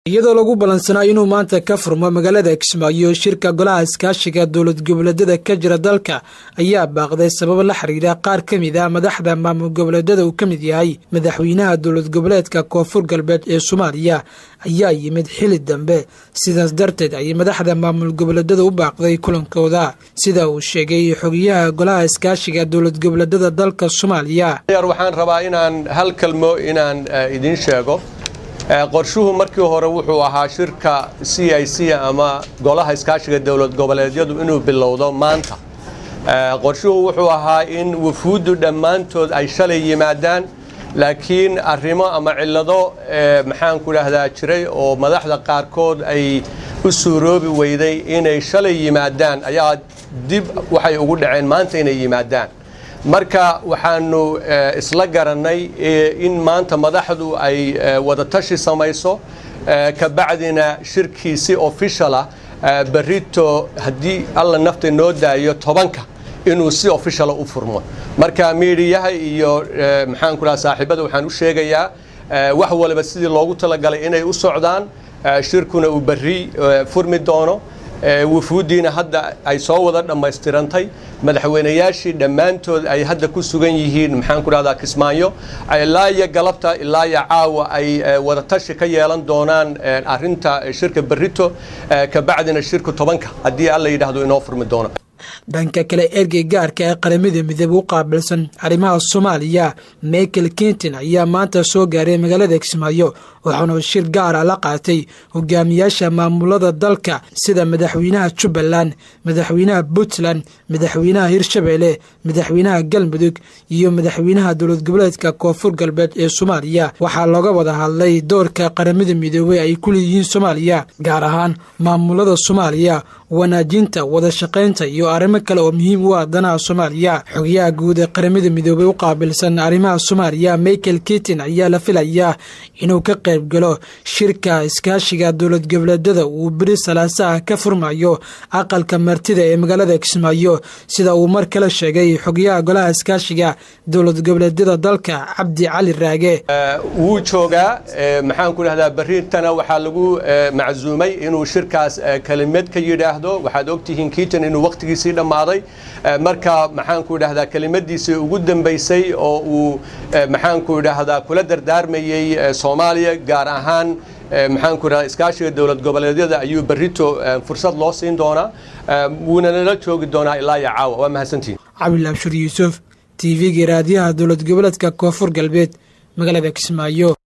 iyadoo lagu balansanaa inuu maanta ka furmo magaalada Kismaayo shirka golaha iskaashiga dowlad goboleedyada ka jira dalka ayaa baaqday sabab la xiriira qaar kamid ah madaxda maamul goboleedyada uu kamid yahay madaxweynaha dowlad goboleedka Koonfur Galbeed ee Soomaaliya ayaa yimid xili dambe sidaas darteed ay madaxda maamul goboleedyada u baaqday kulankooda sida uu sheegay xogayaha golaha iskaashiga dowlad goboleedyada dalka Soomaaliya waxaan rabaa inaan hal kalmo inaan idin sheego qorshuhu markii hore wuxuu ahaa shirka CIC ama golaha iskaashiga dowlad goboleedyadu inuu bilowdo maanta qorshuhu wuxuu ahaa in wufuuddu dhammaantood ay shalay yimaadaan laakiin arrimo ama cillado maxaan ku dhahdaa jiray oo madaxda qaarkood ay u suuroobi weyday inay shalay yimaadaan ayaa dib waxay ugu dhaceen maanta inay yimaadaan marka waxaanu isla garanay in maanta madaxdu ay wada tashi samayso ka bacdina shirkiisi official ah barito hadii alla nafta noo daayo 10ka inuu si official u furmo marka meediyaha iyo maxaan ku raasay saaxiibada waxaan u sheegayaa wax walba sidii loogu talagalay inay u socdaan shirkuna uu bari furmi doono wufuudiina hadda ay soo wada dhameystirantay madaxweynayaashii dhammaantood ay hadda ku sugan yihiin maxaan ku raahdaa Kismaayo ilaa iyo galabta ilaa iyo caawa ay wada tashi ka yeelan doonaan arinta shirka barito ka bacdina shirku 10ka hadii alla yiraahdo inoo furmi doono dhanka kale ergey gaarka ee qaramada midoobe u qaabilsan arrimaha Soomaaliya Michael Keating ayaa maanta soo gaaray magaalada Kismaayo waxaana shir gaar ah la qaatay hogaamiyaasha maamulada dalka sida madaxweynaha Jubbaland, madaxweynaha Puntland, madaxweynaha Hirshabelle, madaxweynaha Galmudug iyo madaxweynaha dowlad goboleedka Koonfur Galbeed ee Soomaaliya waxaa looga wada hadlay doorka qaramada midoobe ay ku leeyihiin Soomaaliya gaar ahaan maamulada Soomaaliya wanaajinta wada shaqeynta iyo arrimo kale oo muhiim u ah danaha Soomaaliya xogayaha guud ee qaramada midoobe u qaabilsan arrimaha Soomaaliya Michael Keating ayaa la filayaa inuu ka qayb galo shirka iskaashiga dowlad goboleedyada uu bari salaasaha ka furmayo aqalka martida ee magaalada Kismaayo sida uu mar kale sheegay xogayaha golaha iskaashiga dowlad goboleedyada dalka Cabdi Cali Raage wuu joogaa maxaan ku dhahdaa barintana waxa lagu maczuumay inuu shirkaas kalimaad ka yiraahdo waxaad ogtihiin Keating inuu waqtigiisii dhamaaday marka maxaan ku dhahdaa kalimadiisii ugu dambeysay oo uu maxaan ku dhahdaa kula dardaarmayay Soomaaliya gaar ahaan maxaan ku raadin iskaashiga dowlad goboleedyada ayuu barito fursad loo siin doona wuuna la joogi doona ilaa ya caawa waa mahadsantiin Cabdillah Shur Yusuf TV raadiyaha dowlad goboleedka Koonfur Galbeed magaalada Kismaayo.